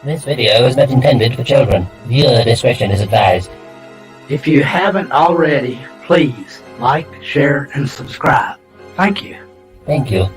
This video is not intended for children. Viewer discretion is advised. If you haven't already, please like, share, and subscribe. Thank you. Thank you.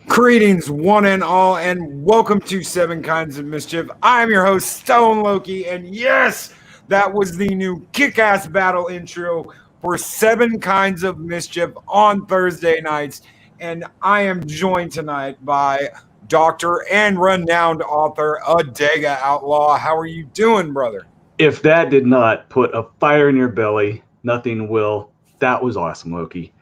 Greetings, one and all, and welcome to Seven Kinds of Mischief. I'm your host, Stone Loki, and yes, that was the new kick-ass battle intro for Seven Kinds of Mischief on Thursday nights, and I am joined tonight by Doctor and renowned author Adega Outlaw. How are you doing, brother? If that did not put a fire in your belly, nothing will. That was awesome, Loki.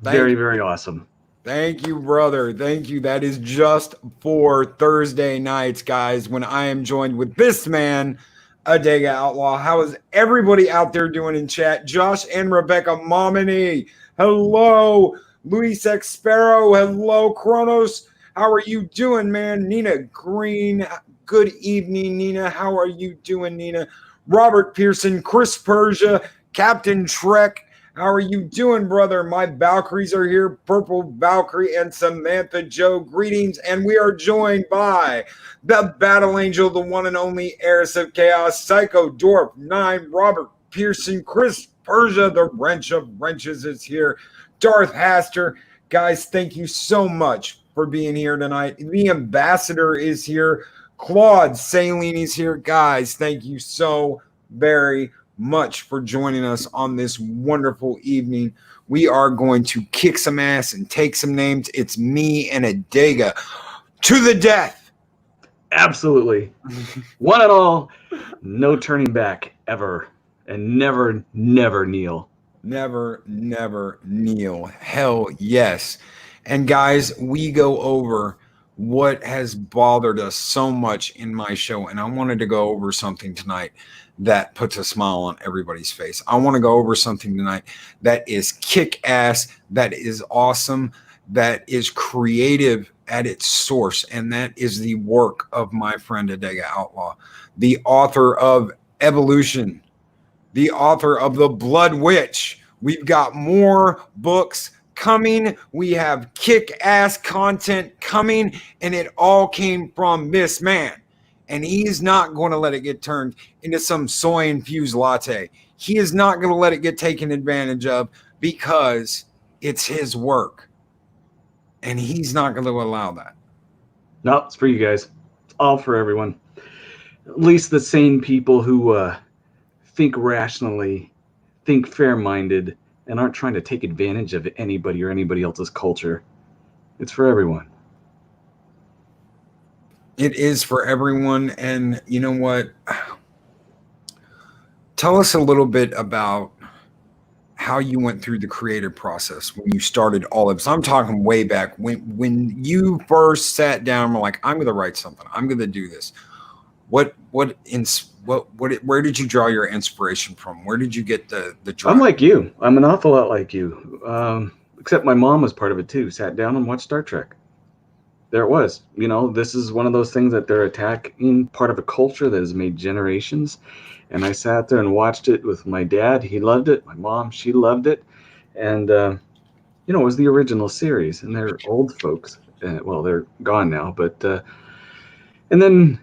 Very awesome. Thank you, brother. Thank you. That is just for Thursday nights, guys, when I am joined with this man, Adega Outlaw. How is everybody out there doing in chat? Josh and Rebecca Momini. Hello. Luis X Sparrow. Hello, Kronos. How are you doing, man? Nina Green. Good evening, Nina. How are you doing, Nina? Robert Pearson, Chris Persia, Captain Trek. How are you doing, brother? My Valkyries are here, Purple Valkyrie and Samantha Joe. Greetings, and we are joined by the Battle Angel, the one and only Heiress of Chaos, Psycho Dwarf 9, Robert Pearson, Chris Persia, the Wrench of Wrenches is here, Darth Haster. Guys, thank you so much for being here tonight. The Ambassador is here. Claude Saline is here. Guys, thank you so very much for joining us on this wonderful evening. We are going to kick some ass and take some names. It's me and Adega to the death. Absolutely. One and all, no turning back ever. And never kneel. Never kneel. Hell yes. And guys, we go over what has bothered us so much in my show, and I wanted to go over something tonight that puts a smile on everybody's face. I want to go over something tonight that is kick-ass, that is awesome, that is creative at its source, and that is the work of my friend Adega Outlaw, the author of Evolution, the author of The Blood Witch. We've got more books coming. We have kick-ass content coming, and it all came from this man. And he's not going to let it get turned into some soy-infused latte. He is not going to let it get taken advantage of because it's his work. And he's not going to allow that. No, it's for you guys. It's all for everyone. At least the sane people who think rationally, think fair-minded, and aren't trying to take advantage of anybody or anybody else's culture. It's for everyone. It is for everyone. And you know what? Tell us a little bit about how you went through the creative process when you started all of this. I'm talking way back when you first sat down and were like, I'm going to write something. I'm going to do this. Where did you draw your inspiration from? Where did you get the drive? I'm like you. I'm an awful lot like you. Except my mom was part of it too. Sat down and watched Star Trek. There it was. You know, this is one of those things that they're attacking part of a culture that has made generations. And I sat there and watched it with my dad. He loved it. My mom, she loved it. And, it was the original series. And they're old folks. Well, they're gone now. But, and then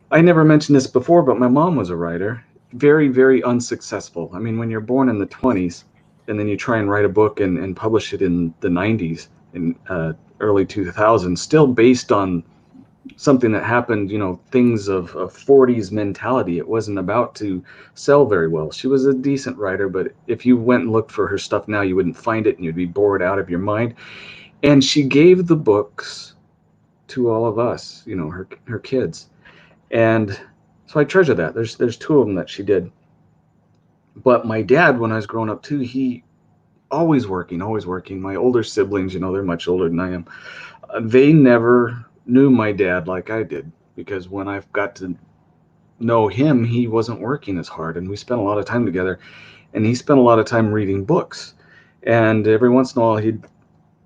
I never mentioned this before, but my mom was a writer. Very, very unsuccessful. I mean, when you're born in the 20s and then you try and write a book and publish it in the 90s, in early 2000s, still based on something that happened, things of 40s mentality. It wasn't about to sell very well. She was a decent writer, but if you went and looked for her stuff now, you wouldn't find it and you'd be bored out of your mind. And she gave the books to all of us, her kids. And so I treasure that. There's two of them that she did. But my dad, when I was growing up too, he always working, always working. My older siblings, they're much older than I am. They never knew my dad like I did, because when I've got to know him, he wasn't working as hard, and we spent a lot of time together, and he spent a lot of time reading books. And every once in a while, he'd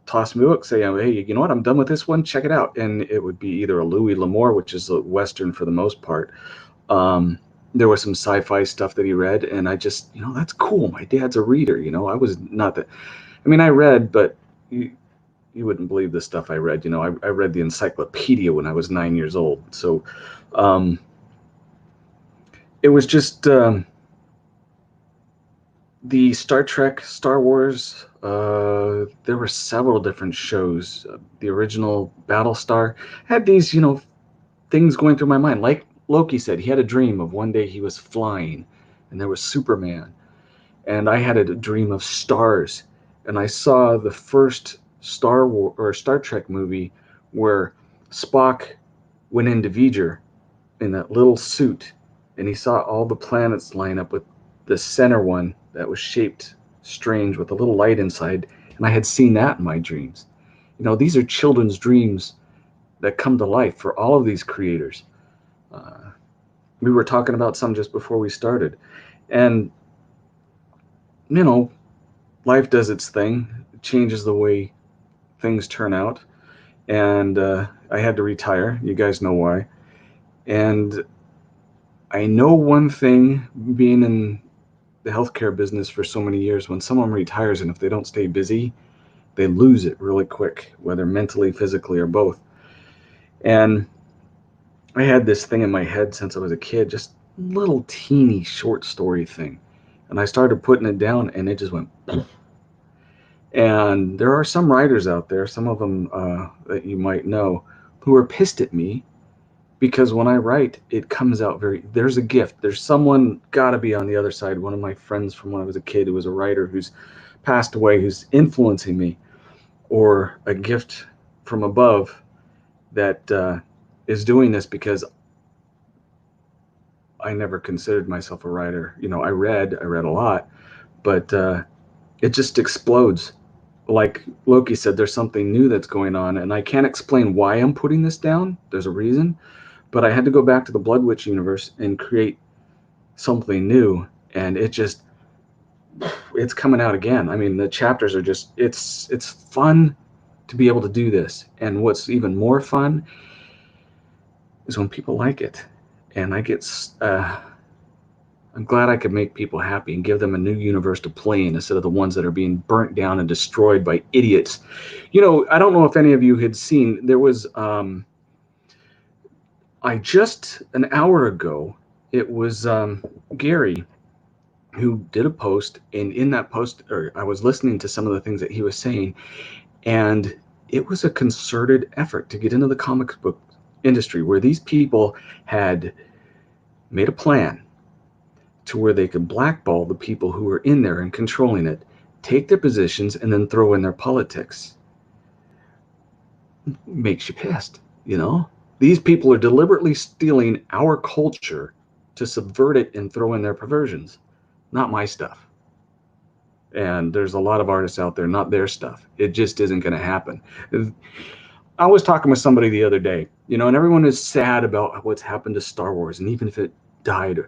toss me a book, say, hey, you know what, I'm done with this one, check it out. And it would be either a Louis L'Amour, which is a Western for the most part. There was some sci-fi stuff that he read, and I just, that's cool. My dad's a reader. I was not that. I mean, I read, but you wouldn't believe the stuff I read. I read the encyclopedia when I was 9 years old. So it was just the Star Trek, Star Wars. There were several different shows. The original Battlestar had these, things going through my mind. Like Loki said, he had a dream of one day he was flying, and there was Superman. And I had a dream of stars, and I saw the first Star Trek movie where Spock went into V'ger in that little suit, and he saw all the planets line up with the center one that was shaped strange with a little light inside, and I had seen that in my dreams. These are children's dreams that come to life for all of these creators. We were talking about some just before we started, and life does its thing. It changes the way things turn out, and I had to retire. You guys know why. And I know one thing, being in the healthcare business for so many years, when someone retires and if they don't stay busy, they lose it really quick, whether mentally, physically, or both. And I had this thing in my head since I was a kid, just little teeny short story thing. And I started putting it down, and it just went poof. And there are some writers out there, some of them that you might know, who are pissed at me because when I write, it comes out there's a gift. There's someone got to be on the other side. One of my friends from when I was a kid who was a writer who's passed away, who's influencing me, or a gift from above that is doing this, because I never considered myself a writer. I read a lot, but it just explodes. Like Loki said, there's something new that's going on, and I can't explain why I'm putting this down. There's a reason, but I had to go back to the Blood Witch universe and create something new, and it's coming out again. I mean, the chapters are just, it's fun to be able to do this, and what's even more fun is when people like it, and I'm glad I could make people happy and give them a new universe to play in instead of the ones that are being burnt down and destroyed by idiots. I don't know if any of you had seen, there was, just an hour ago, it was Gary who did a post, and in that post, I was listening to some of the things that he was saying, and it was a concerted effort to get into the comic book industry where these people had made a plan to where they could blackball the people who were in there and controlling it, take their positions, and then throw in their politics. Makes you pissed, These people are deliberately stealing our culture to subvert it and throw in their perversions. Not my stuff. And there's a lot of artists out there, not their stuff. It just isn't going to happen. I was talking with somebody the other day, and everyone is sad about what's happened to Star Wars, and even if it died,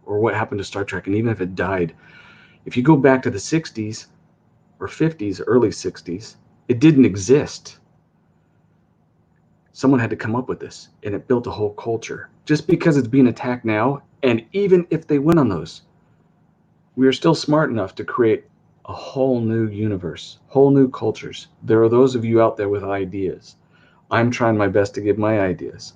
or what happened to Star Trek, and even if it died, if you go back to the 60s or 50s, early 60s, it didn't exist. Someone had to come up with this, and it built a whole culture. Just because it's being attacked now, and even if they win on those, we are still smart enough to create a whole new universe, whole new cultures. There are those of you out there with ideas. I'm trying my best to give my ideas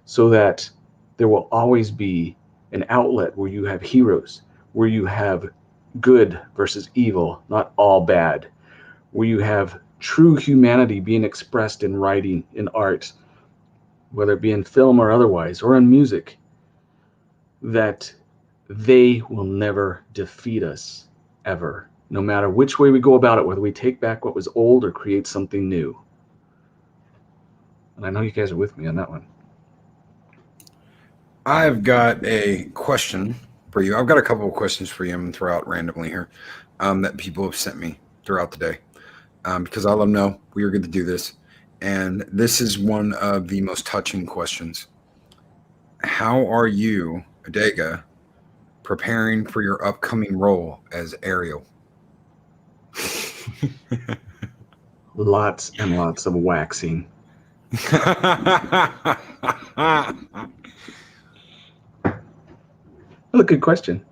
so that there will always be an outlet where you have heroes, where you have good versus evil, not all bad, where you have true humanity being expressed in writing, in art, whether it be in film or otherwise, or in music, that they will never defeat us, ever, no matter which way we go about it, whether we take back what was old or create something new. And I know you guys are with me on that one. I've got a question for you. I've got a couple of questions for you. I'm going to throw out randomly here that people have sent me throughout the day because I let them know we are going to do this. And this is one of the most touching questions. How are you, Adega, preparing for your upcoming role as Ariel? Lots and lots of waxing. Well, a good question.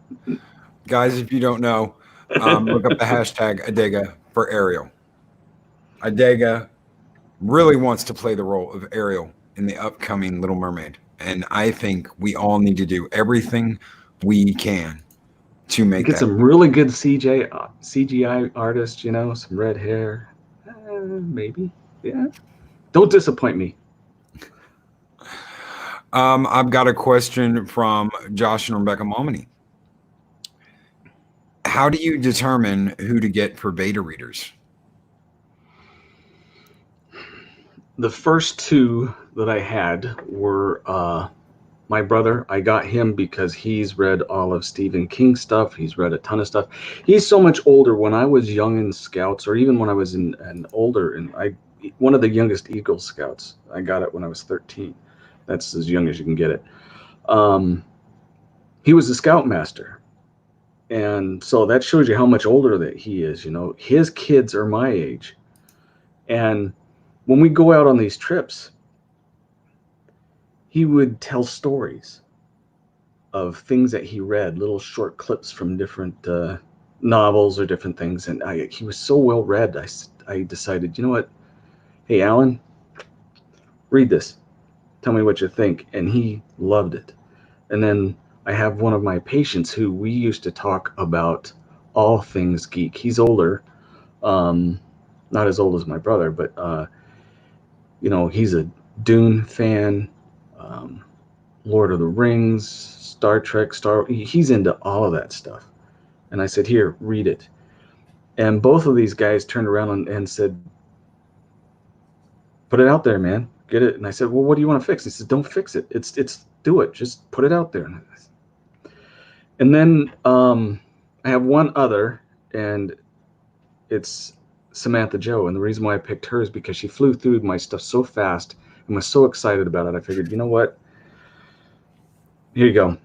Guys, if you don't know, look up the hashtag Adega for Ariel. Adega really wants to play the role of Ariel in the upcoming Little Mermaid. And I think we all need to do everything we can to make Get that. some really good CGI artists, you know, some red hair. Maybe. Yeah. Don't disappoint me. I've got a question from Josh and Rebecca Momini. How do you determine who to get for beta readers? The first two that I had were my brother. I got him because he's read all of Stephen King stuff. He's read a ton of stuff. He's so much older. When I was young in Scouts, or even when I was in older, and one of the youngest Eagle Scouts, I got it when I was 13. That's as young as you can get it. He was a Scoutmaster. And so that shows you how much older that he is. You know, his kids are my age. And when we go out on these trips, he would tell stories of things that he read, little short clips from different novels or different things. And he was so well read, I decided, you know what? Hey, Alan, read this. Tell me what you think. And he loved it. And then I have one of my patients who we used to talk about all things geek. He's older, not as old as my brother, but you know, he's a Dune fan, Lord of the Rings, Star Trek, he's into all of that stuff. And I said, here, read it. And both of these guys turned around and said, put it out there, man. Get it. And I said, well, what do you want to fix? He said, don't fix it. It's do it. Just put it out there. And then I have one other, and it's Samantha Joe. And the reason why I picked her is because she flew through my stuff so fast and was so excited about it. I figured, you know what? Here you go.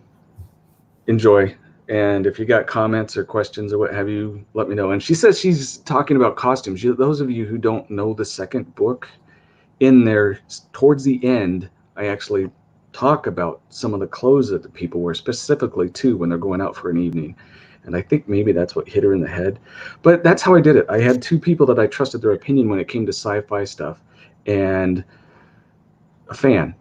Enjoy. And if you got comments or questions or what have you, let me know. And she says she's talking about costumes. Those of you who don't know the second book, in there, towards the end, I actually talk about some of the clothes that the people wear, specifically too when they're going out for an evening. And I think maybe that's what hit her in the head. But that's how I did it. I had two people that I trusted their opinion when it came to sci-fi stuff, and a fan.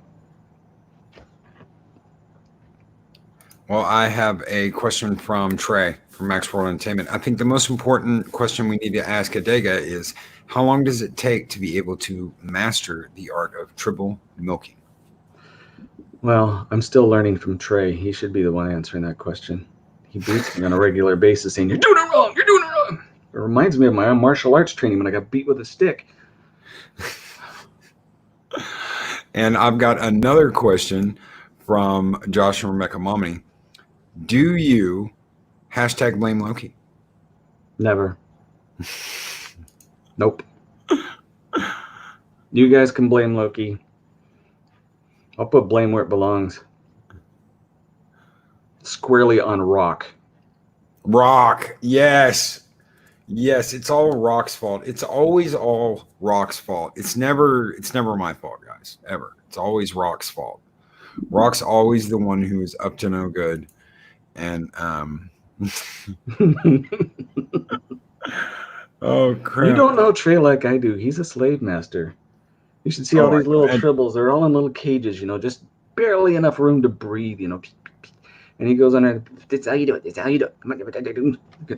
Well, I have a question from Trey from Max World Entertainment. I think the most important question we need to ask Adega is, how long does it take to be able to master the art of triple milking? Well, I'm still learning from Trey. He should be the one answering that question. He beats me on a regular basis saying, you're doing it wrong, you're doing it wrong. It reminds me of my own martial arts training when I got beat with a stick. And I've got another question from Josh and Rebecca Momini. Do you #blame Loki? Never. Nope. You guys can blame Loki. I'll put blame where it belongs. Squarely on Rock. Rock, yes. Yes, it's all Rock's fault. It's always all Rock's fault. It's never my fault, guys. Ever. It's always Rock's fault. Rock's always the one who is up to no good. And oh crap. You don't know Trey like I do. He's a slave master. You should see all these little tribbles. They're all in little cages, you know, just barely enough room to breathe, you know. And he goes on there, that's how you do it. That's how you do it.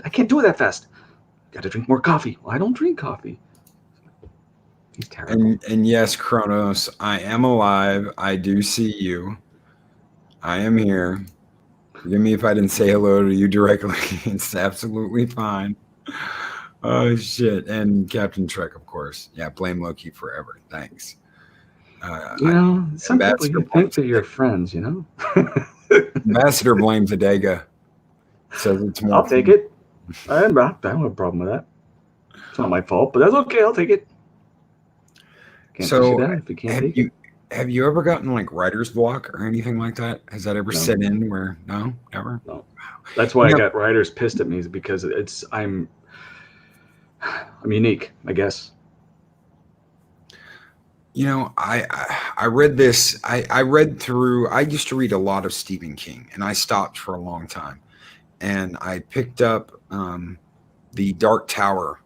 I can't do it that fast. Got to drink more coffee. Well, I don't drink coffee. He's terrible. And yes, Kronos, I am alive. I do see you. I am here. Forgive me if I didn't say hello to you directly. It's absolutely fine. Oh shit! And Captain Trek, of course. Yeah, blame Loki forever. Thanks. Some people Ambassador you think blames that you're friends, Ambassador blames Adega. Says it's more. I'll take it. I don't have a problem with that. It's not my fault, but that's okay. I'll take it. Can't push it down if you can't take it. Have you ever gotten like writer's block or anything like that? Has that ever set in where no, never? No. That's why I got writers pissed at me, is because I'm unique, I guess. I read this. I read through. I used to read a lot of Stephen King, and I stopped for a long time. And I picked up the Dark Tower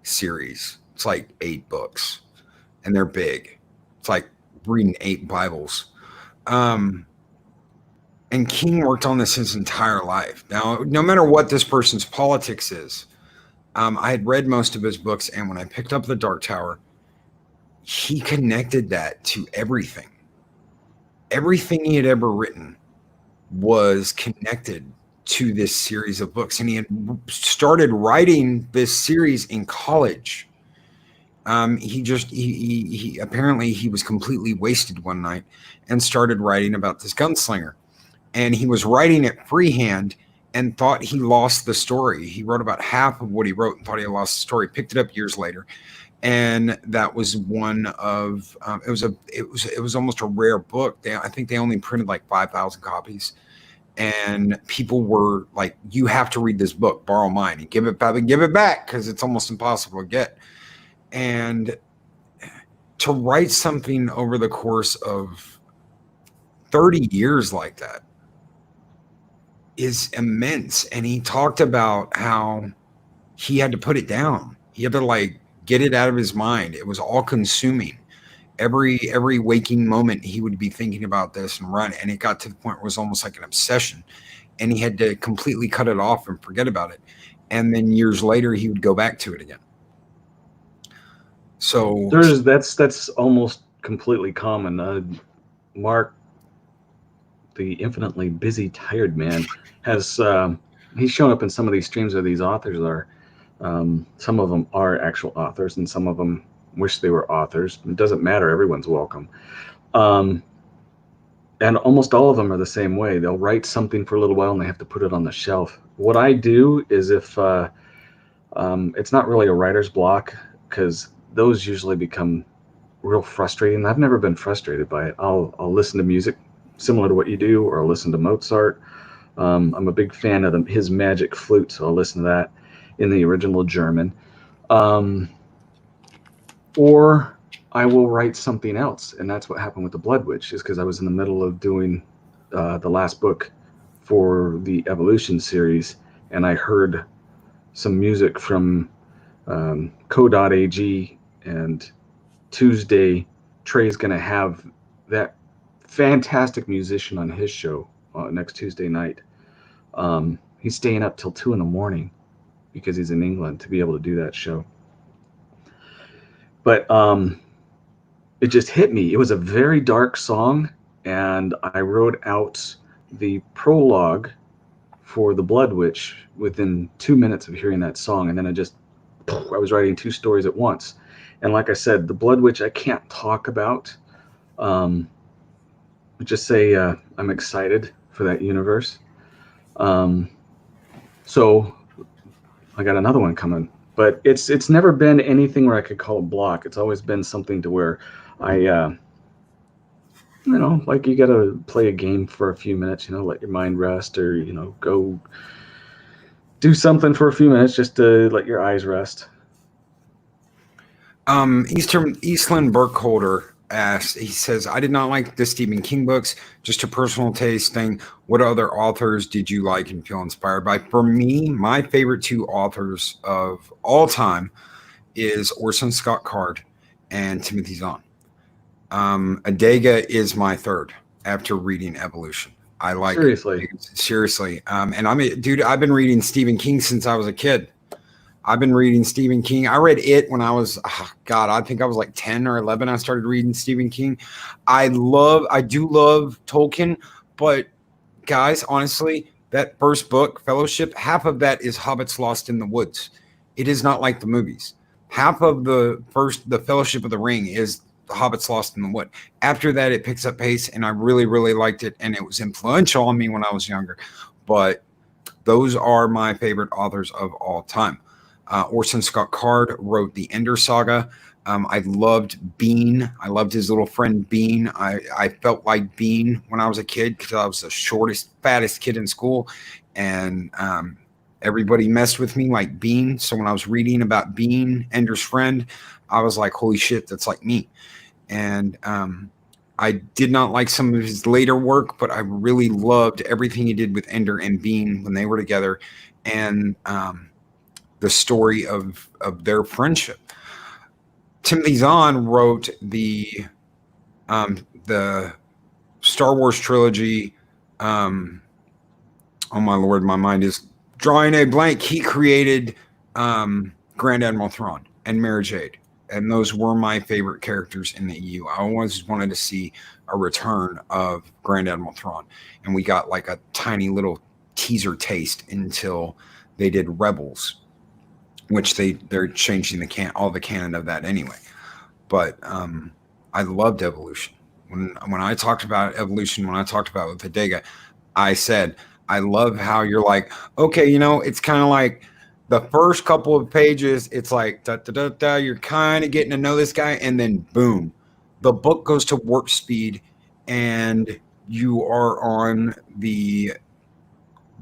series. It's like 8 books, and they're big. It's like reading 8 Bibles. And King worked on this his entire life. Now, no matter what this person's politics is, I had read most of his books, and when I picked up the Dark Tower, he connected that to everything. Everything he had ever written was connected to this series of books, and he had started writing this series in college. He apparently he was completely wasted one night and started writing about this gunslinger, and he was writing it freehand and thought he lost the story. He wrote about half of what he wrote and thought he had lost the story. Picked it up years later, and that was one of it was almost a rare book. I think they only printed like 5,000 copies, and people were like, "You have to read this book. Borrow mine and give it back because it's almost impossible to get." And to write something over the course of 30 years like that is immense. And he talked about how he had to put it down. He had to like get it out of his mind. It was all consuming. Every waking moment he would be thinking about this and run. And it got to the point where it was almost like an obsession. And he had to completely cut it off and forget about it. And then years later, he would go back to it again. So that's almost completely common. Mark, the infinitely busy, tired man, has he's shown up in some of these streams where these authors are. Some of them are actual authors, and some of them wish they were authors. It doesn't matter. Everyone's welcome. And almost all of them are the same way. They'll write something for a little while and they have to put it on the shelf. What I do is if it's not really a writer's block, because those usually become real frustrating. I've never been frustrated by it. I'll listen to music similar to what you do, or I'll listen to Mozart. I'm a big fan of his magic flute, so I'll listen to that in the original German. Or I will write something else, and that's what happened with the Blood Witch, is because I was in the middle of doing the last book for the Evolution series, and I heard some music from Co.ag, and Tuesday Trey's going to have that fantastic musician on his show next Tuesday night. He's staying up till 2 a.m. because he's in England to be able to do that show. But it just hit me. It was a very dark song, and I wrote out the prologue for The Blood Witch within 2 minutes of hearing that song, and then I was writing 2 stories at once. And like I said, The Blood Witch I can't talk about. Just say I'm excited for that universe. So I got another one coming. But it's never been anything where I could call it block. It's always been something to where I, like you got to play a game for a few minutes, let your mind rest, or, go do something for a few minutes just to let your eyes rest. Eastland Burkholder asked, he says, I did not like the Stephen King books, just a personal taste thing. What other authors did you like and feel inspired by? For me, my favorite 2 authors of all time is Orson Scott Card and Timothy Zahn. Adega is my third after reading Evolution. I like seriously. And I've been reading Stephen King since I was a kid. I've been reading Stephen King. I read It when I was, I think I was like 10 or 11. I started reading Stephen King. I do love Tolkien, but guys, honestly, that first book, Fellowship, half of that is Hobbits Lost in the Woods. It is not like the movies. Half of the Fellowship of the Ring is the Hobbits Lost in the Wood. After that, it picks up pace, and I really, really liked it, and it was influential on me when I was younger. But those are my favorite authors of all time. Orson Scott Card wrote the Ender Saga. I loved Bean. I loved his little friend Bean. I felt like Bean when I was a kid because I was the shortest, fattest kid in school. And everybody messed with me like Bean. So when I was reading about Bean, Ender's friend, I was like, holy shit, that's like me. And I did not like some of his later work, but I really loved everything he did with Ender and Bean when they were together. And the story of their friendship. Timothy Zahn wrote the Star Wars trilogy. Oh my lord, my mind is drawing a blank. He created Grand Admiral Thrawn and Mara Jade, and those were my favorite characters in the EU. I always wanted to see a return of Grand Admiral Thrawn, and we got like a tiny little teaser taste until they did Rebels, which they're changing all the canon of that anyway. But I loved Evolution. When I talked about Evolution, when I talked about with Adega, I said I love how you're like, okay, it's kind of like the first couple of pages, it's like da da da da. You're kind of getting to know this guy, and then boom, the book goes to warp speed, and you are on the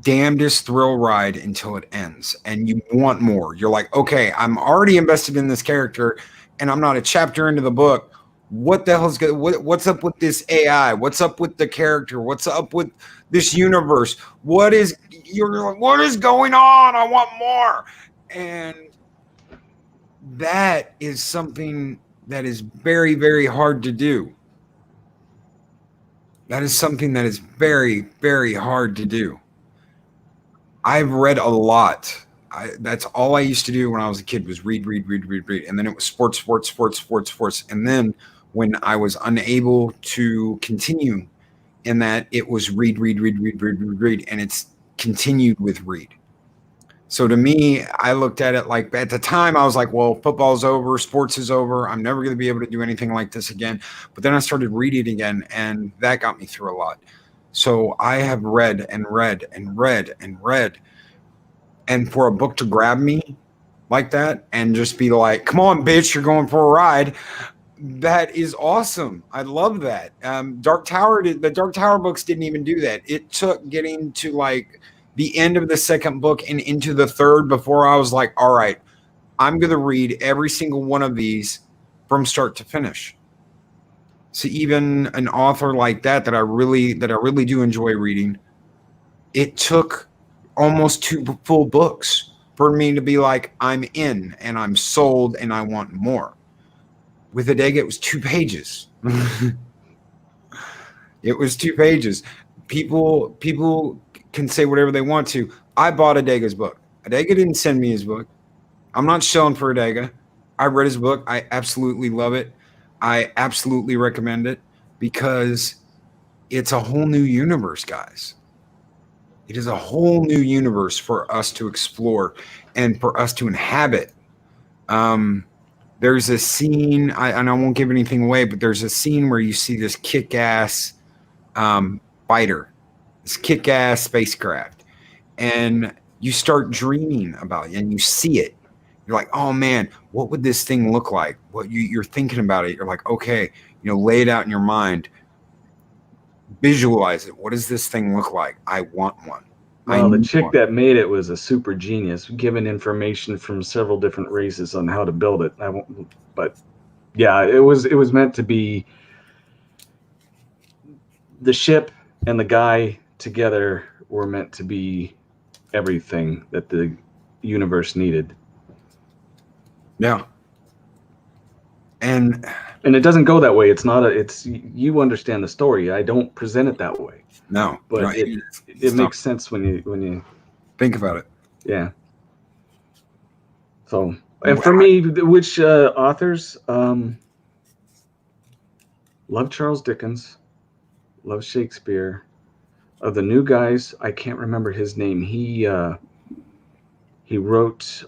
damnedest thrill ride until it ends, and you want more. You're like, okay, I'm already invested in this character, and I'm not a chapter into the book. What the hell's good? What's up with this AI? What's up with the character? What's up with this universe? You're like, what is going on? I want more. And that is something that is very, very hard to do. That is something that is very, very hard to do. I've read a lot. That's all I used to do when I was a kid was read. And then it was sports. And then when I was unable to continue in that, it was read. And it's continued with read. So to me, I looked at it like at the time I was like, well, football's over, sports is over. I'm never going to be able to do anything like this again. But then I started reading again, and that got me through a lot. So I have read. And for a book to grab me like that and just be like, come on, bitch, you're going for a ride. That is awesome. I love that. The Dark Tower books didn't even do that. It took getting to like the end of the second book and into the third before I was like, all right, I'm going to read every single one of these from start to finish. So even an author like that I really do enjoy reading, it took almost 2 full books for me to be like, I'm in and I'm sold and I want more. With Adega, it was 2 pages. It was 2 pages. People can say whatever they want to. I bought Adega's book. Adega didn't send me his book. I'm not shilling for Adega. I read his book. I absolutely love it. I absolutely recommend it because it's a whole new universe, guys. It is a whole new universe for us to explore and for us to inhabit. There's a scene, and I won't give anything away, but there's a scene where you see this kick-ass fighter, this kick-ass spacecraft, and you start dreaming about it, and you see it. You're like, oh man, what would this thing look like? You're thinking about it. You're like, okay, lay it out in your mind. Visualize it. What does this thing look like? I want one. Well, the chick that made it was a super genius, given information from several different races on how to build it. But yeah, it was meant to be the ship and the guy together were meant to be everything that the universe needed. Yeah. And it doesn't go that way. It's you understand the story. I don't present it that way. No, but it makes sense when you think about it. Yeah. So, and for me, which authors? Love Charles Dickens, love Shakespeare. Of the new guys, I can't remember his name. He wrote.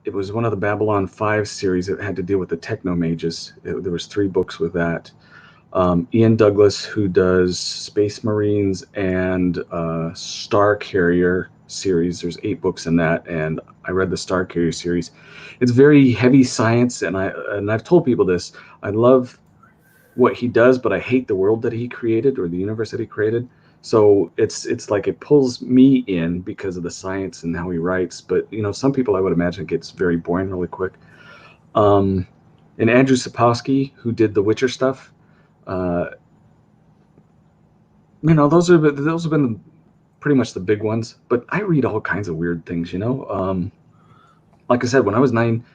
It was one of the Babylon 5 series that had to deal with the techno mages. There was 3 books with that. Ian Douglas, who does Space Marines and Star Carrier series. There's 8 books in that, and I read the Star Carrier series. It's very heavy science, and I've told people this. I love what he does, but I hate the world that he created or the universe that he created. So it's like it pulls me in because of the science and how he writes. But some people, I would imagine, it gets very boring really quick. And Andrew Sapkowski, who did the Witcher stuff, those have been pretty much the big ones. But I read all kinds of weird things. Like I said, when I was 9,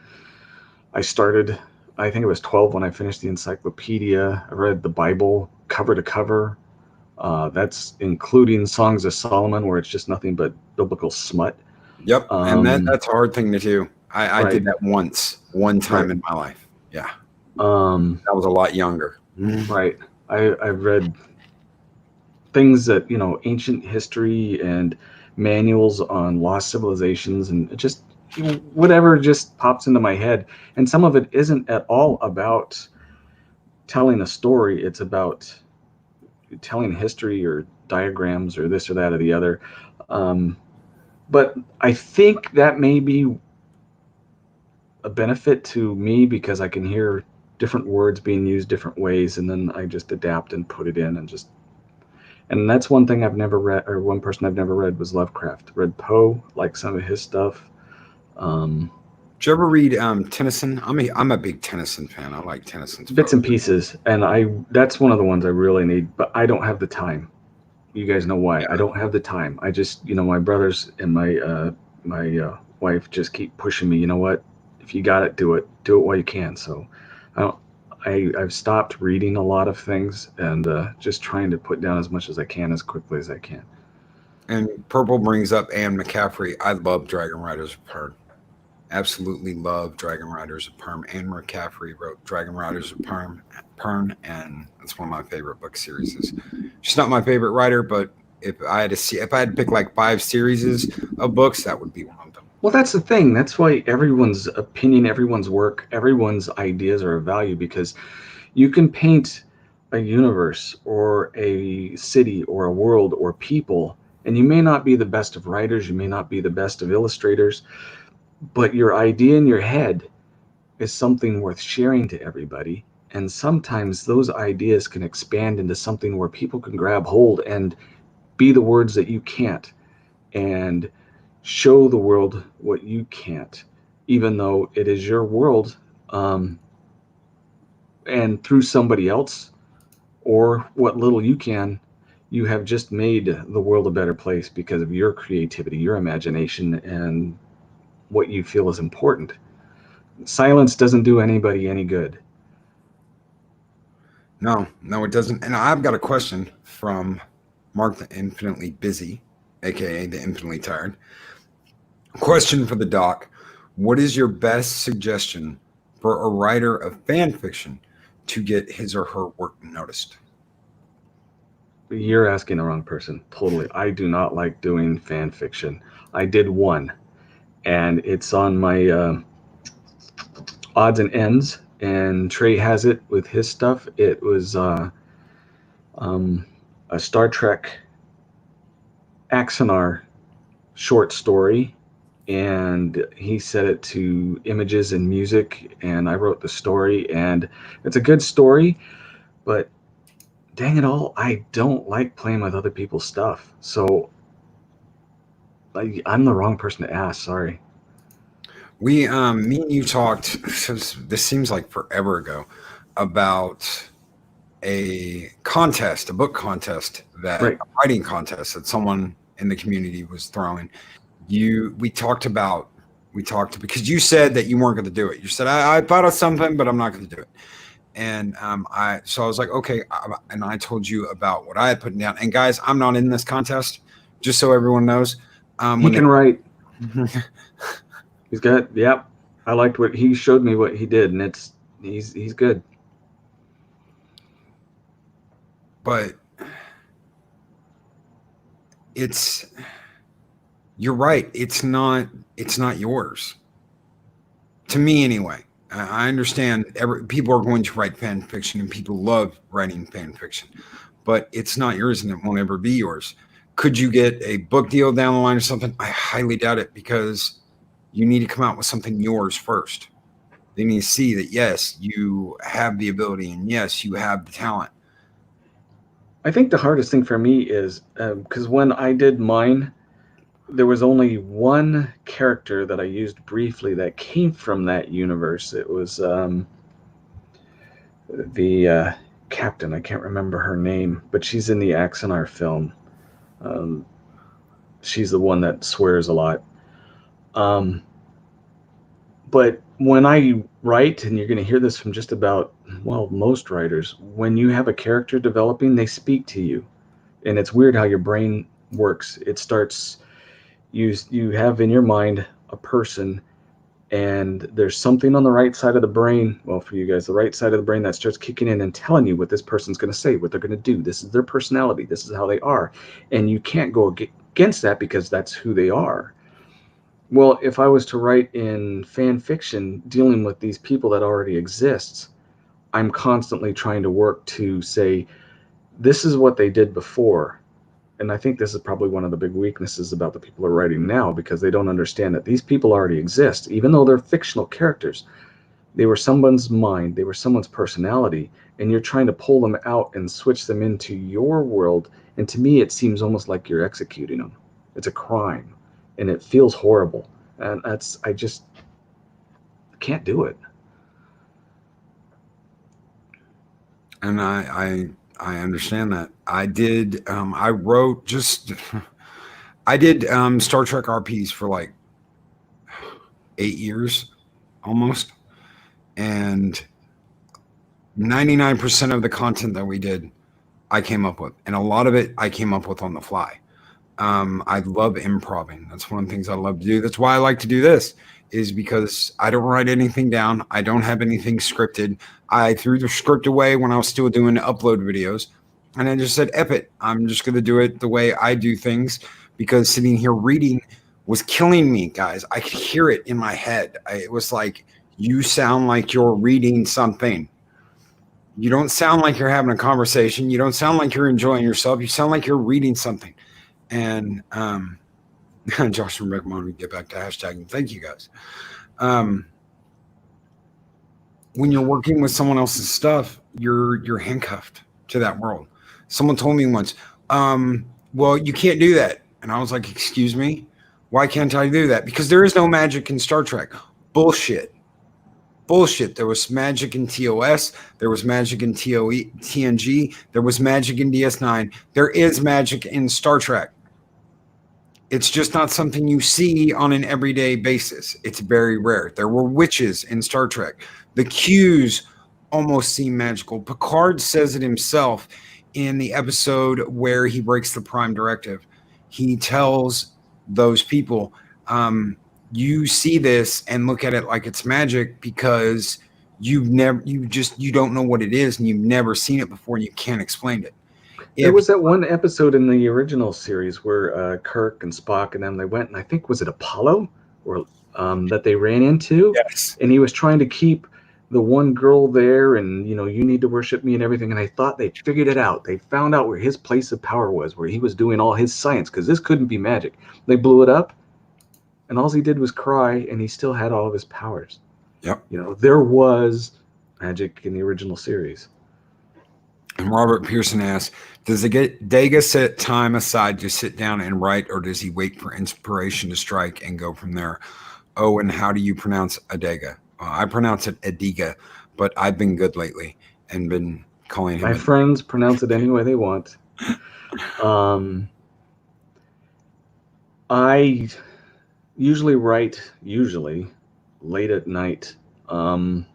I started. I think it was 12 when I finished the encyclopedia. I read the Bible cover to cover. That's including Songs of Solomon, where it's just nothing but biblical smut. Yep, and that's a hard thing to do. I right. did that one time in my life. Yeah, I was a lot younger. Right. I've read things that ancient history and manuals on lost civilizations, and it just whatever just pops into my head. And some of it isn't at all about telling a story. It's about telling history or diagrams or this or that or the other. But I think that may be a benefit to me because I can hear different words being used different ways, and then I just adapt and put it in and that's one thing I've never read, or one person I've never read was Lovecraft. Read Poe, like some of his stuff. Did you ever read Tennyson? I'm a big Tennyson fan. I like Tennyson's bits and pieces, and that's one of the ones I really need, but I don't have the time. You guys know why. Yeah. I don't have the time. I just, my brothers and my wife just keep pushing me. You know what? If you got it, do it while you can. So I've stopped reading a lot of things and just trying to put down as much as I can as quickly as I can. And Purple brings up Anne McCaffrey. I love Dragon Riders of Pern. Absolutely love Dragon Riders of Pern. Anne McCaffrey wrote Dragon Riders of Pern, and it's one of my favorite book series. She's not my favorite writer, but if I had to pick like 5 series of books, that would be one of them. Well, that's the thing. That's why everyone's opinion, everyone's work, everyone's ideas are of value, because you can paint a universe or a city or a world or people, and you may not be the best of writers, you may not be the best of illustrators, but your idea in your head is something worth sharing to everybody. And sometimes those ideas can expand into something where people can grab hold and be the words that you can't, and show the world what you can't, even though it is your world, and through somebody else or what little you can, you have just made the world a better place because of your creativity, your imagination, and what you feel is important. Silence doesn't do anybody any good. No, it doesn't. And I've got a question from Mark the Infinitely Busy, aka the Infinitely Tired. Question for the doc: what is your best suggestion for a writer of fan fiction to get his or her work noticed? You're asking the wrong person. Totally. I do not like doing fan fiction. I did one, and it's on my odds and ends, and Trey has it with his stuff. It was a Star Trek Axanar short story, and he set it to images and music, and I wrote the story, and it's a good story, but dang it all, I don't like playing with other people's stuff. So I'm the wrong person to ask. Sorry. We, me and you talked, this seems like forever ago, about a book contest, a writing contest that someone in the community was throwing. We talked because you said that you weren't going to do it. You said, I thought of something, but I'm not going to do it. And so I was like, okay. And I told you about what I had put down. And guys, I'm not in this contest, just so everyone knows. He can write. He's got, yep. I liked what he showed me, what he did, and he's good. But you're right. It's not yours. To me, anyway. I understand people are going to write fan fiction, and people love writing fan fiction, but it's not yours, and it won't ever be yours. Could you get a book deal down the line or something? I highly doubt it, because you need to come out with something yours first. They need to see that, yes, you have the ability, and yes, you have the talent. I think the hardest thing for me is because when I did mine, there was only one character that I used briefly that came from that universe. It was the captain. I can't remember her name, but she's in the Axonar film. She's the one that swears a lot. But when I write, and you're going to hear this from just about, well, most writers, when you have a character developing, they speak to you. And it's weird how your brain works. It starts, you have in your mind a person, and there's something on the right side of the brain, well, for you guys, the right side of the brain, that starts kicking in and telling you what this person's going to say, what they're going to do. This is their personality. This is how they are. And you can't go against that, because that's who they are. Well, if I was to write in fan fiction dealing with these people that already exist, I'm constantly trying to work to say, this is what they did before. And I think this is probably one of the big weaknesses about the people who are writing now, because they don't understand that these people already exist. Even though they're fictional characters, they were someone's mind, they were someone's personality, and you're trying to pull them out and switch them into your world. And to me, it seems almost like you're executing them. It's a crime, and it feels horrible. And I just can't do it. And I understand that. I did. I wrote just. I did Star Trek RPs for like 8 years, almost, and 99% of the content that we did, I came up with, and a lot of it I came up with on the fly. I love improving. That's one of the things I love to do. That's why I like to do this, is because I don't write anything down. I don't have anything scripted. I threw the script away when I was still doing upload videos, and I just said, F it. I'm just going to do it the way I do things, because sitting here reading was killing me, guys. I could hear it in my head. It was like, you sound like you're reading something. You don't sound like you're having a conversation. You don't sound like you're enjoying yourself. You sound like you're reading something. And Josh and Rick wanted to get back to hashtagging. Thank you, guys. When you're working with someone else's stuff, you're handcuffed to that world. Someone told me once, well, you can't do that. And I was like, excuse me? Why can't I do that? Because there is no magic in Star Trek. Bullshit. There was magic in TOS. There was magic in TNG. There was magic in DS9. There is magic in Star Trek. It's just not something you see on an everyday basis. It's very rare. There were witches in Star Trek. The Qs almost seem magical. Picard says it himself in the episode where he breaks the Prime Directive. He tells those people, you see this and look at it like it's magic, because you don't know what it is, and you've never seen it before, and you can't explain it. There was that one episode in the original series where Kirk and Spock and them, they went, and I think, was it Apollo or that they ran into? Yes. And he was trying to keep the one girl there, and, you need to worship me and everything. And I thought they figured it out. They found out where his place of power was, where he was doing all his science, because this couldn't be magic. They blew it up, and all he did was cry, and he still had all of his powers. Yep. There was magic in the original series. And Robert Pearson asks, does Adega set time aside to sit down and write, or does he wait for inspiration to strike and go from there? Oh, and how do you pronounce Adega? I pronounce it Adega, but I've been good lately and been calling him. My friends pronounce it any way they want. I usually write late at night when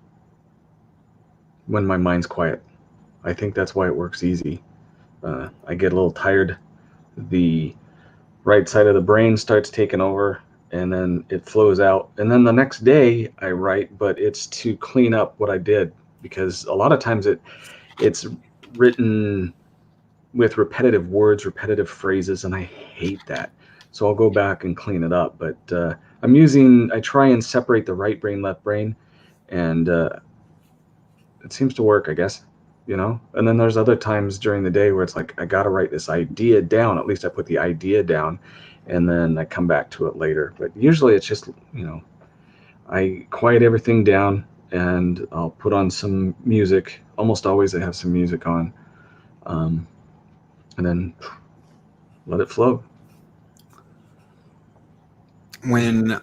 my mind's quiet. I think that's why it works easy. I get a little tired. The right side of the brain starts taking over, and then it flows out. And then the next day I write, but it's to clean up what I did, because a lot of times it's written with repetitive words, repetitive phrases, and I hate that. So I'll go back and clean it up. But I try and separate the right brain, left brain, and it seems to work, I guess, you know? And then there's other times during the day where it's like, I got to write this idea down. At least I put the idea down, and then I come back to it later. But usually it's just, you know, I quiet everything down and I'll put on some music. Almost always I have some music on. And then let it flow. When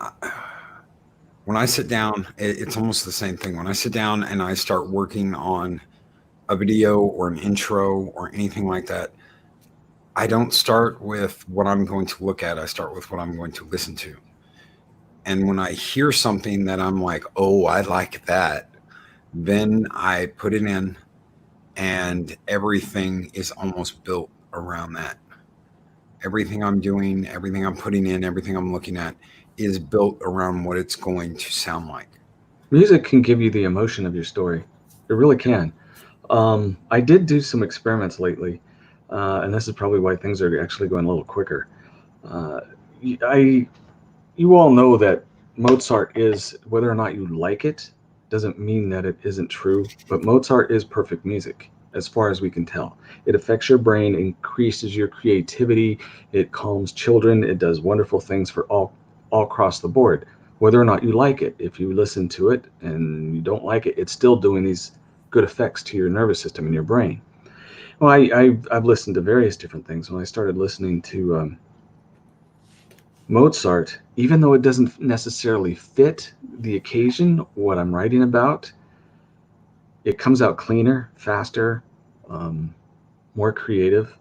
I sit down, it's almost the same thing. When I sit down and I start working on a video or an intro or anything like that, I don't start with what I'm going to look at. I start with what I'm going to listen to. And when I hear something that I'm like, oh, I like that, then I put it in, and everything is almost built around that. Everything I'm doing, everything I'm putting in, everything I'm looking at is built around what it's going to sound like. Music can give you the emotion of your story. It really can. I did do some experiments lately, and this is probably why things are actually going a little quicker. You all know that Mozart is, whether or not you like it, doesn't mean that it isn't true, but Mozart is perfect music, as far as we can tell. It affects your brain, increases your creativity, it calms children, it does wonderful things for all across the board. Whether or not you like it, if you listen to it and you don't like it, it's still doing these good effects to your nervous system and your brain. Well, I've listened to various different things. When I started listening to Mozart, even though it doesn't necessarily fit the occasion, what I'm writing about, it comes out cleaner, faster, more creative.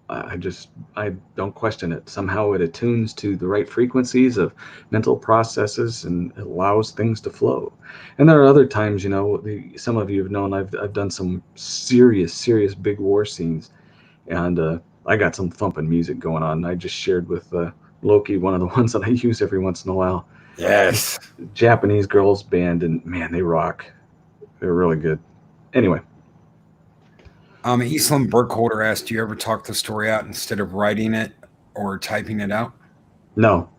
I don't question it. Somehow it attunes to the right frequencies of mental processes and it allows things to flow. And there are other times, you know, some of you have known I've done some serious big war scenes, and I got some thumping music going on. I just shared with Loki, one of the ones that I use every once in a while. Yes. Japanese girls band, and man, they rock. They're really good. Anyway. Eastland Burkholder asked, do you ever talk the story out instead of writing it or typing it out? No.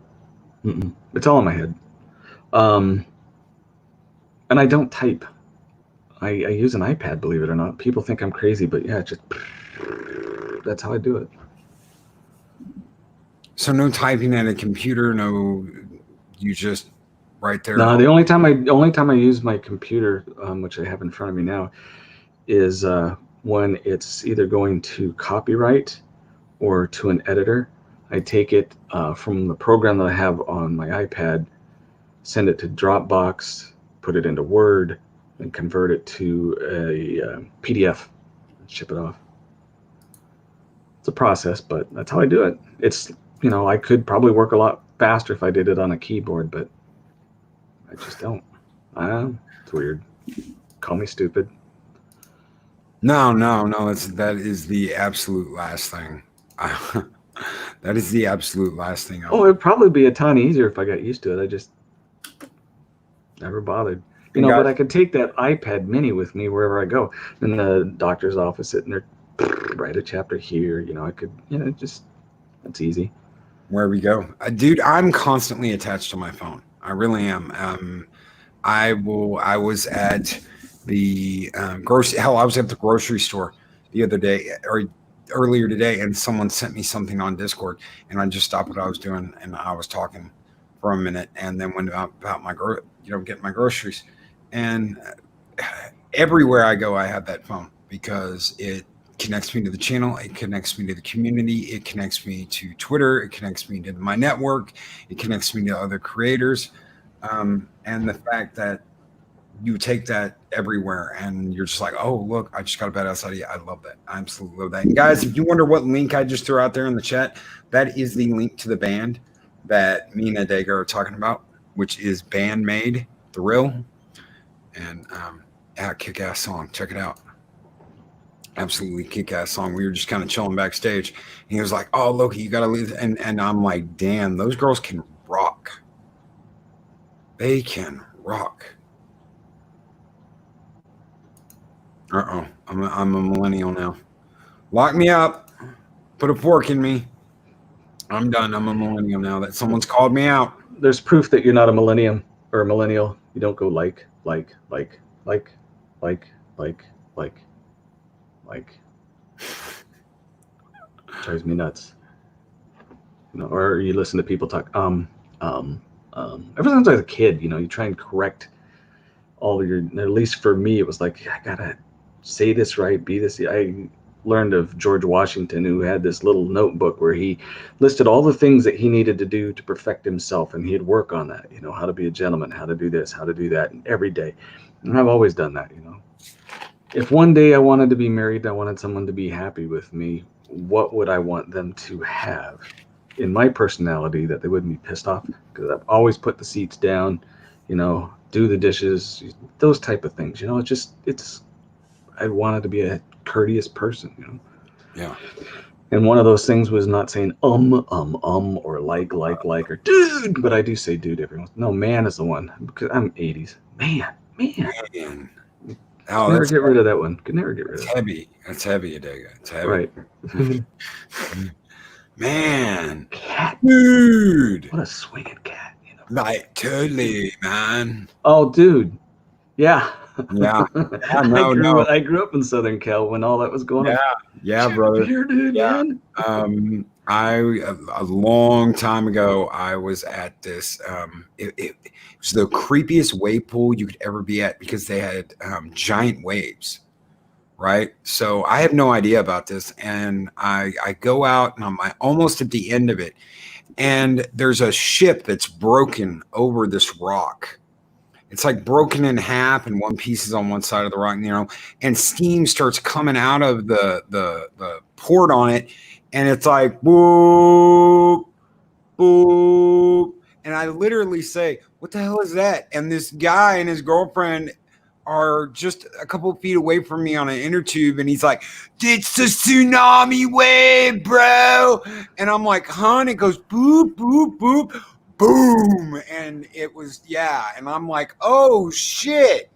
Mm-mm. It's all in my head. And I don't type. I use an iPad, believe it or not. People think I'm crazy, but yeah, just that's how I do it. So no typing at a computer, no, you just right there. No, the only time I use my computer, which I have in front of me now, is when it's either going to copyright or to an editor. I take it from the program that I have on my iPad, send it to Dropbox, put it into Word, and convert it to a PDF and ship it off. It's a process, but that's how I do it. It's, you know, I could probably work a lot faster if I did it on a keyboard, but I just don't. It's weird. Call me stupid. No. That is the absolute last thing. That is the absolute last thing. It'd probably be a ton easier if I got used to it. I just never bothered. You know, but I could take that iPad mini with me wherever I go. In the doctor's office, sitting there, write a chapter here. You know, I could, you know, just, that's easy. Where we go. Dude, I'm constantly attached to my phone. I really am. I was at the I was at the grocery store the other day or earlier today, and someone sent me something on Discord, and I just stopped what I was doing and I was talking for a minute, and then went about my getting my groceries. And everywhere I go, I have that phone because it connects me to the channel, it connects me to the community, it connects me to Twitter, it connects me to my network, it connects me to other creators. And the fact that you take that everywhere and you're just like, oh, look, I just got a bad idea. I love that. I absolutely love that. And guys, if you wonder what link I just threw out there in the chat, that is the link to the band that me and Adega are talking about, which is Bandmade Thrill. And kick-ass song. Check it out. absolutely kick-ass song. We were just kind of chilling backstage. And he was like, "Oh, Loki, you gotta leave." And I'm like, "Damn, those girls can rock. They can rock." I'm a millennial now. Lock me up. Put a fork in me. I'm done. I'm a millennial now. That someone's called me out. There's proof that you're not a millennium or a millennial. You don't go like. Drives me nuts. You know, or you listen to people talk. Ever since I was a kid, you know, you try and correct all your. At least for me, it was like I gotta say this right, be this. I learned of George Washington, who had this little notebook where he listed all the things that he needed to do to perfect himself, and he'd work on that. You know, how to be a gentleman, how to do this, how to do that, and every day. And I've always done that. You know, if one day I wanted to be married, I wanted someone to be happy with me. What would I want them to have in my personality that they wouldn't be pissed off? Because I've always put the seats down, you know, do the dishes, those type of things. You know, I wanted to be a courteous person, you know. Yeah. And one of those things was not saying or like or dude, but I do say dude every once. No, man is the one because I'm 80s. Man. Oh, never get rid of that one. Could never get rid of it. Heavy. That's heavy, Adega. It's heavy. Right. Man. Cat. Dude. What a swinging cat, you know. Like, totally, man. Oh, dude. Yeah. Yeah. I grew up in Southern Cal when all that was going on. Yeah, brother. Here, dude, Yeah. man. A long time ago, I was at this. It was the creepiest wave pool you could ever be at because they had giant waves, right? So I have no idea about this, and I go out and I'm almost at the end of it, and there's a ship that's broken over this rock. It's like broken in half, and one piece is on one side of the rock, you know, and steam starts coming out of the port on it, and it's like boop, boop, and I literally say, "What the hell is that?" And this guy and his girlfriend are just a couple of feet away from me on an inner tube, and he's like, "It's the tsunami wave, bro," and I'm like, "Hun," it goes boop, boop, boop. Boom, and it was and I'm like, oh shit,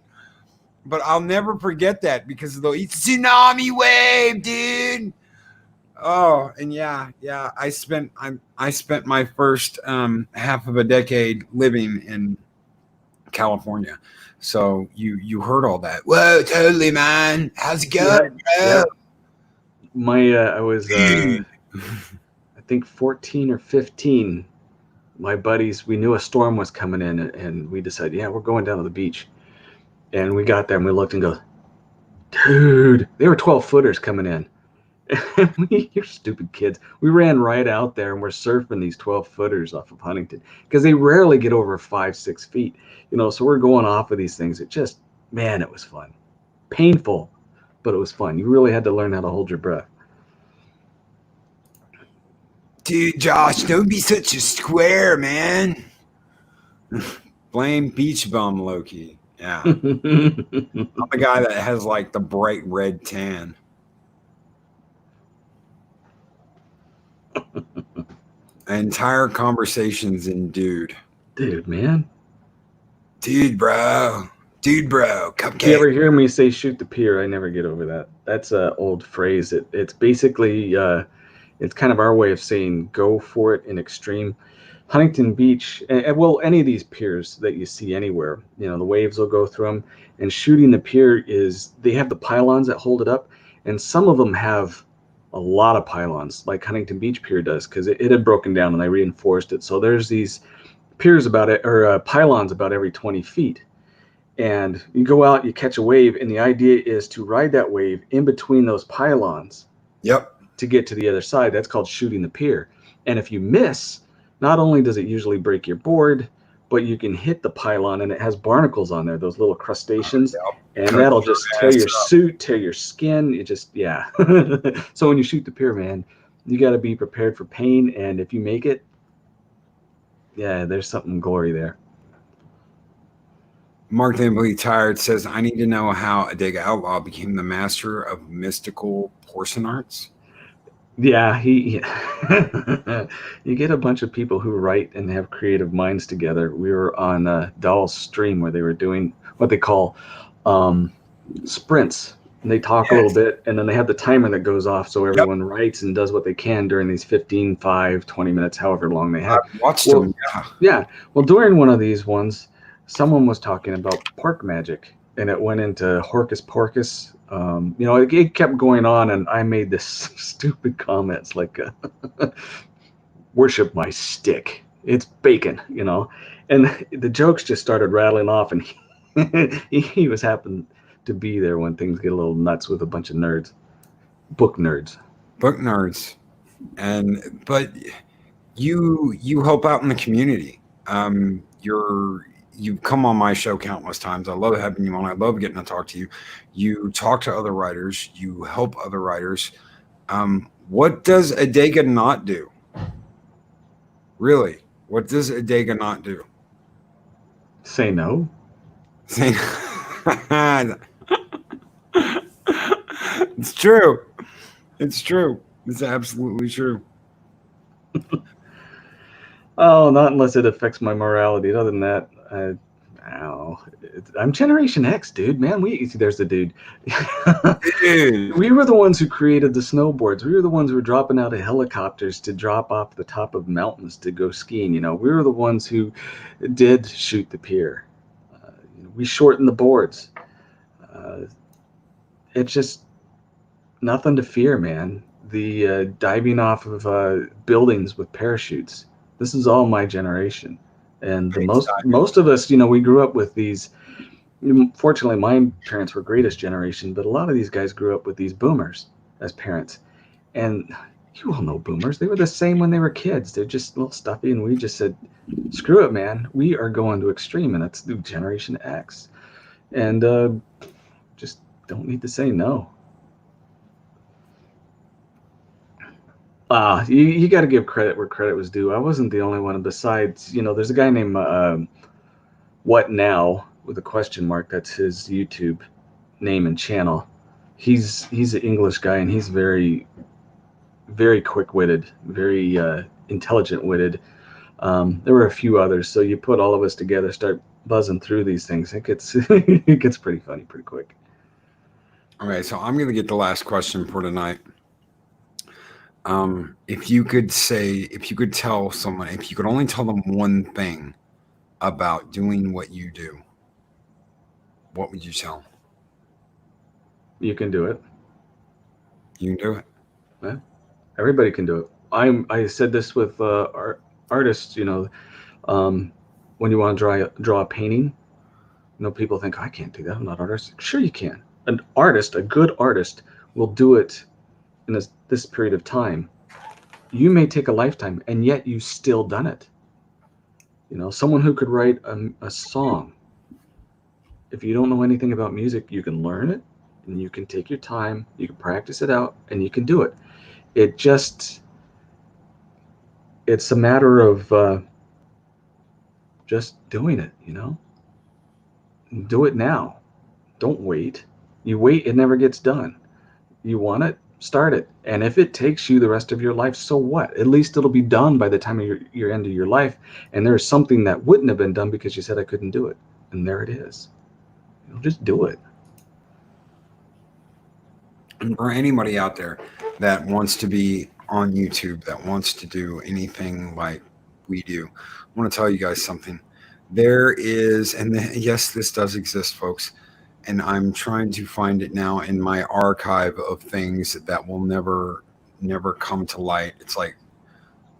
but I'll never forget that because of the tsunami wave, dude. Oh, and I spent my first half of a decade living in California, so you heard all that. Whoa, totally, man. How's it going, bro? I was I think 14 or 15. My buddies, we knew a storm was coming in, and we decided, we're going down to the beach. And we got there and we looked and go, dude, they were 12-footers coming in. And you're stupid kids. We ran right out there and we're surfing these 12-footers off of Huntington because they rarely get over 5-6 feet, you know. So we're going off of these things. It just, man, it was fun. Painful, but it was fun. You really had to learn how to hold your breath. Dude, Josh, don't be such a square, man. Blame beach bum Loki. Yeah. I'm the guy that has like the bright red tan. Entire conversations in dude. Dude, man. Dude, bro. Cupcake. You ever hear me say shoot the pier? I never get over that. That's an old phrase. It's basically it's kind of our way of saying go for it in extreme. Huntington Beach, well, any of these piers that you see anywhere, you know, the waves will go through them. And shooting the pier they have the pylons that hold it up. And some of them have a lot of pylons, like Huntington Beach Pier does, because it had broken down and I reinforced it. So there's these piers pylons about every 20 feet. And you go out, you catch a wave, and the idea is to ride that wave in between those pylons. Yep. To get to the other side. That's called shooting the pier. And if you miss, not only does it usually break your board, but you can hit the pylon, and it has barnacles on there, those little crustaceans, and that'll just tear your suit, tear your skin. It just, So when you shoot the pier, man, you got to be prepared for pain, and if you make it, there's something glory there. Mark Lambley Tired says, I need to know how Adega Outlaw became the master of mystical porcelain arts. Yeah, he you get a bunch of people who write and have creative minds together. We were on Doll's stream where they were doing what they call sprints. And they talk a little bit, and then they have the timer that goes off, so everyone writes and does what they can during these 15, 5, 20 minutes, however long they have. I've watched them, yeah. Yeah. Well, during one of these ones, someone was talking about pork magic, and it went into Horcus Porcus. It kept going on, and I made this stupid comments like, "Worship my stick. It's bacon," and the jokes just started rattling off, and he was happened to be there when things get a little nuts with a bunch of nerds, book nerds. But you help out in the community. You've come on my show countless times. I love having you on. I love getting to talk to you. You talk to other writers. You help other writers. What does Adega not do? Really, what does Adega not do? Say no. Say It's true. It's true. It's absolutely true. Oh, not unless it affects my morality. Other than that, I'm Generation X, dude. Man, there's the dude. Dude. We were the ones who created the snowboards. We were the ones who were dropping out of helicopters to drop off the top of mountains to go skiing. We were the ones who did shoot the pier. We shortened the boards. It's just nothing to fear, man. The diving off of buildings with parachutes. This is all my generation. And most of us, we grew up with these. Fortunately, my parents were greatest generation, but a lot of these guys grew up with these boomers as parents. And you all know boomers. They were the same when they were kids. They're just a little stuffy, and we just said, screw it, man. We are going to extreme, and that's the Generation X. And just don't need to say no. You got to give credit where credit was due. I wasn't the only one. Besides, there's a guy named What Now with a question mark. That's his YouTube name and channel. He's an English guy, and he's very, very quick-witted, very intelligent-witted. There were a few others. So you put all of us together, start buzzing through these things. It gets it gets pretty funny pretty quick. Okay, so I'm going to get the last question for tonight. If you could tell someone, if you could only tell them one thing about doing what you do, what would you tell them? You can do it. You can do it. Yeah. Everybody can do it. I said this with artists, when you want to draw a painting, people think, I can't do that. I'm not an artist. Sure you can. An artist, a good artist, will do it in this period of time. You may take a lifetime, and yet you've still done it. Someone who could write a song. If you don't know anything about music, you can learn it, and you can take your time, you can practice it out, and you can do it. It's a matter of just doing it, Do it now. Don't wait. You wait, it never gets done. You want it, start it. And if it takes you the rest of your life, so what? At least it'll be done by the time of your end of your life. And there's something that wouldn't have been done because you said I couldn't do it. And there it is. Just do it. And for anybody out there that wants to be on YouTube, that wants to do anything like we do, I want to tell you guys something. There is, yes, this does exist, folks. And I'm trying to find it now in my archive of things that will never come to light. It's like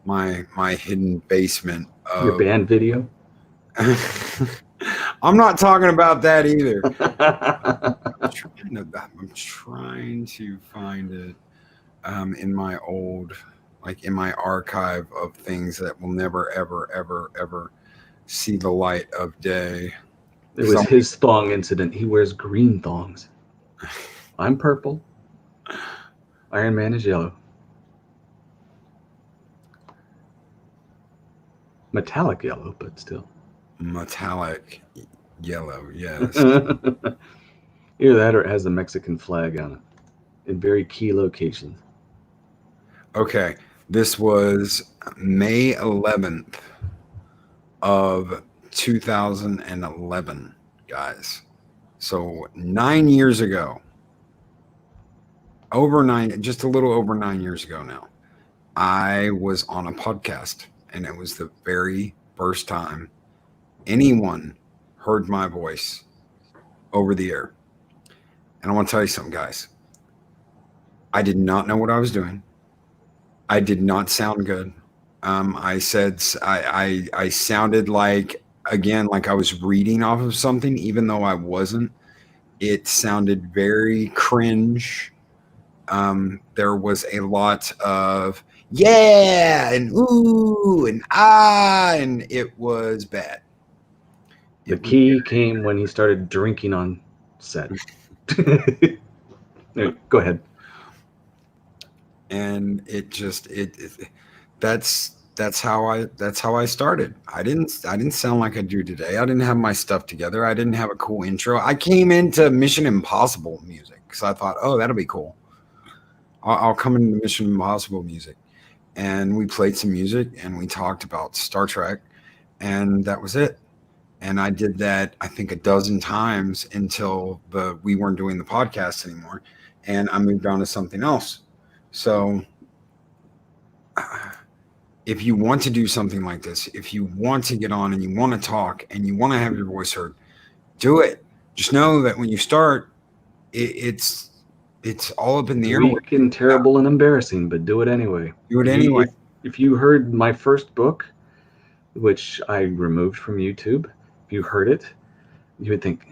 my hidden basement of your band video. I'm not talking about that either. I'm trying to find it in my in my archive of things that will never, ever, ever, ever see the light of day. It was his thong incident. He wears green thongs. I'm purple. Iron Man is yellow. Metallic yellow, but still. Metallic. Yellow, yes. Either that or it has the Mexican flag on it in very key locations. Okay, this was May 11th of 2011, guys. So 9 years ago, just a little over 9 years ago now, I was on a podcast, and it was the very first time anyone heard my voice over the air. And I want to tell you something, guys. I did not know what I was doing. I did not sound good. I said I sounded like, again, like I was reading off of something, even though I wasn't. It sounded very cringe. There was a lot of yeah and ooh and ah, and it was bad. The key came when he started drinking on set. Go ahead. And that's how I started. I didn't sound like I do today. I didn't have my stuff together. I didn't have a cool intro. I came into Mission Impossible music because I thought, oh, that'll be cool. I'll come into Mission Impossible music, and we played some music and we talked about Star Trek, and that was it. And I did that, I think, a dozen times until we weren't doing the podcast anymore, and I moved on to something else. So if you want to do something like this, if you want to get on and you want to talk and you want to have your voice heard, do it. Just know that when you start, it's all up in the air. Weak and terrible and embarrassing, but do it anyway. Do it anyway. If you heard my first book, which I removed from YouTube, if you heard it, you would think,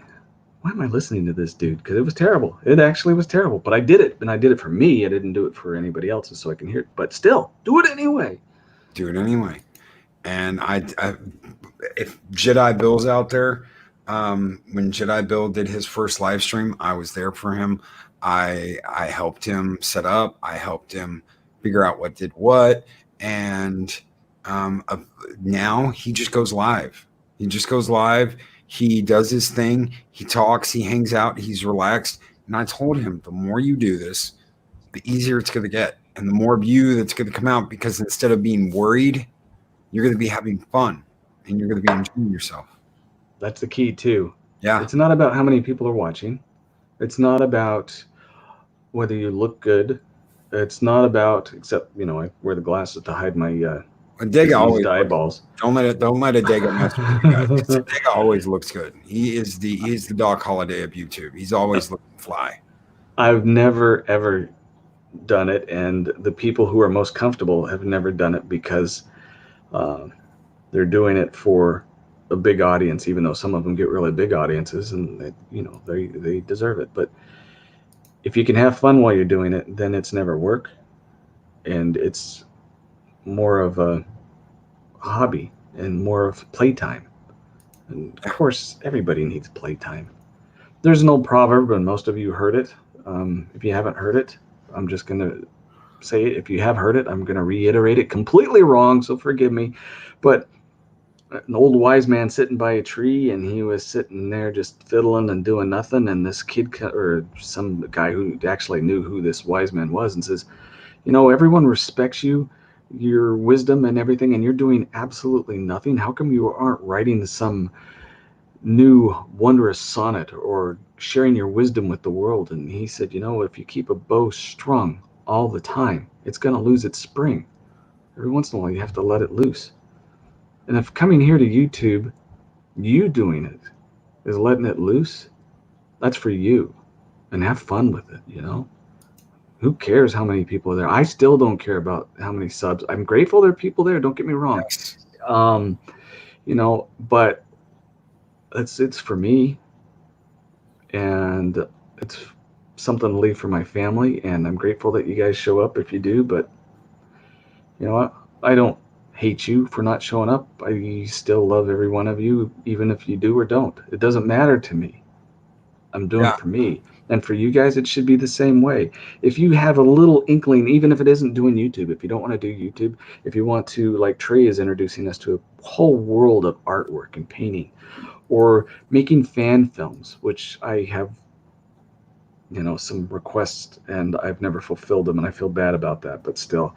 why am I listening to this dude? Because it was terrible. It actually was terrible. But I did it, and I did it for me. I didn't do it for anybody else so I can hear it. But still, do it anyway. Do it anyway. And if Jedi Bill's out there, when Jedi Bill did his first live stream, I was there for him. I helped him set up. I helped him figure out what did what. And now he just goes live. He just goes live. He does his thing. He talks. He hangs out. He's relaxed. And I told him, the more you do this, the easier it's going to get. And the more of you that's going to come out, because instead of being worried, you're going to be having fun and you're going to be enjoying yourself. That's the key too. Yeah. It's not about how many people are watching. It's not about whether you look good. It's not about, except, I wear the glasses to hide my Adega always eyeballs. Don't let Adega mess with you guys. Adega always looks good. He is the Doc Holliday of YouTube. He's always looking fly. I've never ever done it, and the people who are most comfortable have never done it because they're doing it for a big audience, even though some of them get really big audiences, and they deserve it. But if you can have fun while you're doing it, then it's never work, and it's more of a hobby and more of playtime. And of course, everybody needs playtime. There's an old proverb, and most of you heard it. If you haven't heard it, I'm just going to say it. If you have heard it, I'm going to reiterate it completely wrong, so forgive me. But an old wise man sitting by a tree, and he was sitting there just fiddling and doing nothing. And this kid, or some guy who actually knew who this wise man was, and says, everyone respects you, your wisdom and everything, and you're doing absolutely nothing. How come you aren't writing some new wondrous sonnet or sharing your wisdom with the world? And he said, if you keep a bow strung all the time, it's going to lose its spring. Every once in a while, you have to let it loose. And if coming here to YouTube, you doing it is letting it loose, that's for you. And have fun with it, Who cares how many people are there? I still don't care about how many subs. I'm grateful there are people there, don't get me wrong. Yes. But it's for me, and it's something to leave for my family, and I'm grateful that you guys show up if you do. But you know what? I don't hate you for not showing up. I still love every one of you, even if you do or don't. It doesn't matter to me. I'm doing it for me. And for you guys, it should be the same way. If you have a little inkling, even if it isn't doing YouTube, if you don't want to do YouTube, if you want to, like Trey is introducing us to a whole world of artwork and painting, or making fan films, which I have, some requests and I've never fulfilled them, and I feel bad about that, but still.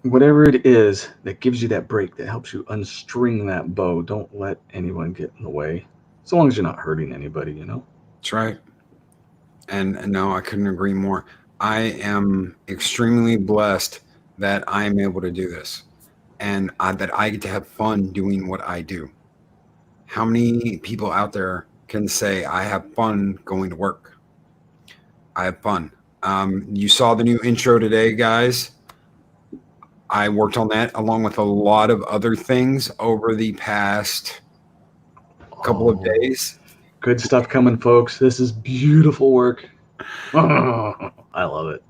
Whatever it is that gives you that break, that helps you unstring that bow, don't let anyone get in the way. As long as you're not hurting anybody, That's right. And no, I couldn't agree more. I am extremely blessed that I'm able to do this, and that I get to have fun doing what I do. How many people out there can say, I have fun going to work? I have fun. You saw the new intro today, guys. I worked on that along with a lot of other things over the past couple of days. Good stuff coming, folks. This is beautiful work. I love it.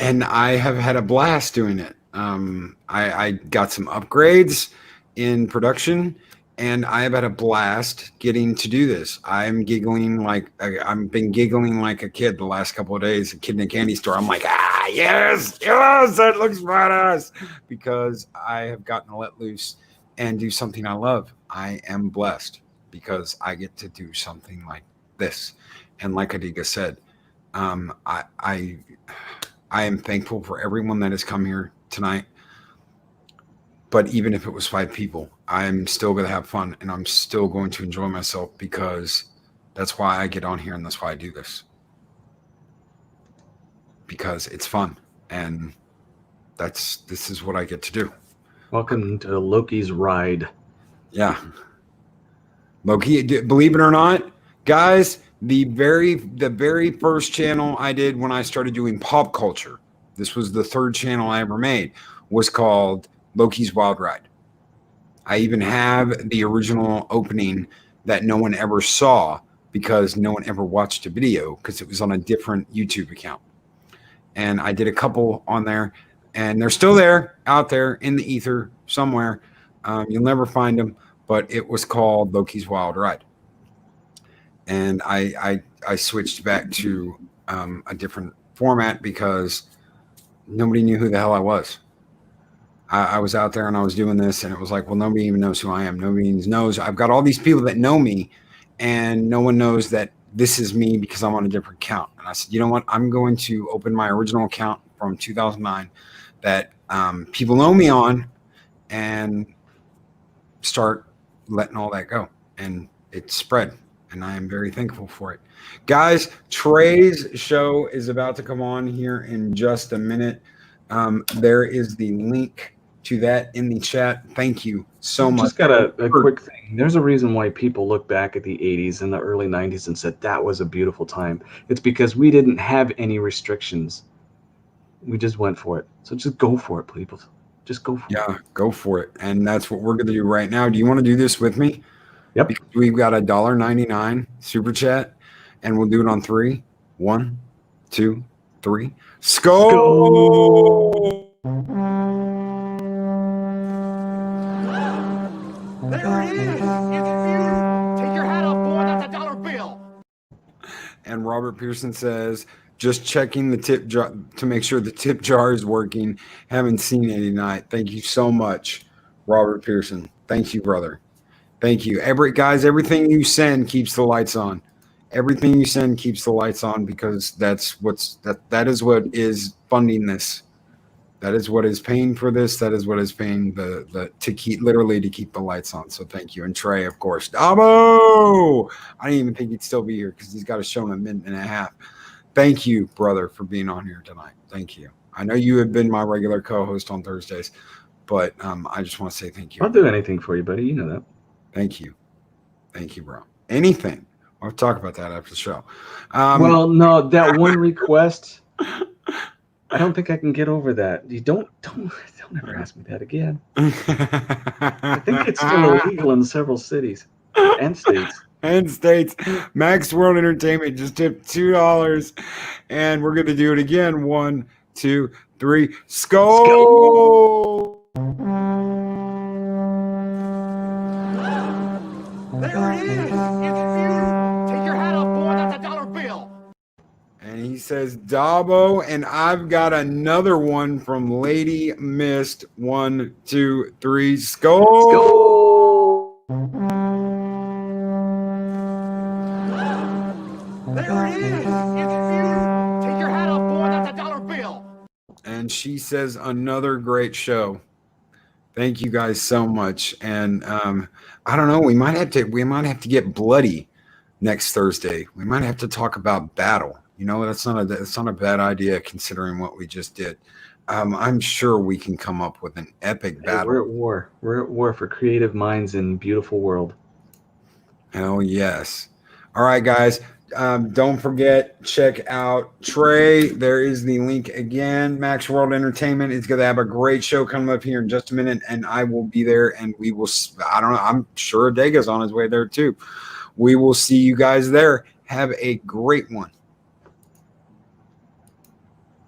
And I have had a blast doing it. I got some upgrades in production, and I have had a blast getting to do this. I've been giggling like a kid the last couple of days. A kid in a candy store. I'm like, yes, that looks badass, because I have gotten to let loose and do something I love. I am blessed because I get to do something like this. And like Adega said, I am thankful for everyone that has come here tonight. But even if it was 5 people, I'm still going to have fun, and I'm still going to enjoy myself, because that's why I get on here, and that's why I do this. Because it's fun, and this is what I get to do. Welcome to Loki's ride. Yeah. Loki, believe it or not, guys, the very first channel I did when I started doing pop culture, this was the 3rd channel I ever made, was called Loki's Wild Ride. I even have the original opening that no one ever saw, because no one ever watched a video, because it was on a different YouTube account. And I did a couple on there, and they're still there, out there in the ether somewhere. You'll never find them, but it was called Loki's Wild Ride. And I switched back to a different format because nobody knew who the hell I was. I was out there and I was doing this, and it was like, well, nobody even knows who I am. Nobody knows. I've got all these people that know me, and no one knows that this is me because I'm on a different account. And I said, you know what? I'm going to open my original account from 2009 that people know me on, and start letting all that go. And it spread, and I am very thankful for it. Guys, Trey's show is about to come on here in just a minute. There is the link to that in the chat. Thank you so much. Just got a quick thing. There's a reason why people look back at the 80s and the early 90s and said that was a beautiful time. It's because we didn't have any restrictions. We just went for it. So just go for it, people. Just go for it. Yeah, go for it. And that's what we're going to do right now. Do you want to do this with me? Yep. Because we've got a $1.99 super chat, and we'll do it on 3. 1, 2, 3. Skull! There it is! Take your hat off, boy. That's a dollar bill. And Robert Pearson says, just checking the tip jar to make sure the tip jar is working. Haven't seen it tonight. Thank you so much, Robert Pearson. Thank you, brother. Thank you. Guys, everything you send keeps the lights on. Everything you send keeps the lights on, because that is what is funding this. That is what is paying for this. That is what is paying to keep the lights on. So thank you. And Trey, of course. Dabo! I didn't even think he'd still be here because he's got a show in a minute and a half. Thank you, brother, for being on here tonight. Thank you. I know you have been my regular co-host on Thursdays, but I just want to say thank you. I'll do anything for you, buddy. You know that. Thank you. Thank you, bro. Anything. We'll talk about that after the show. Well, no, that one request, I don't think I can get over that. You don't ever ask me that again. I think it's still illegal in several cities and states. Max World Entertainment just tipped $2, and we're gonna do it again. 1, 2, 3. Skull! There it is! Take your hat off, boy. That's a dollar bill. And he He says Dabo, and I've got another one from Lady Mist. 1, 2, 3, Skull. Let's go. There it is. Interview. Take your hat off, boy. That's a dollar bill. And she says another great show. Thank you guys so much. And I don't know, we might have to get bloody next Thursday. We might have to talk about battle. You know, that's not a bad idea considering what we just did. I'm sure we can come up with an epic battle. We're at war. We're at war for creative minds in beautiful world. Hell yes. All right, guys. Don't forget, check out Trey. There is the link again. Max World Entertainment is going to have a great show coming up here in just a minute, and I will be there, and we will, I don't know, I'm sure Adega's on his way there too. We will see you guys there. Have a great one.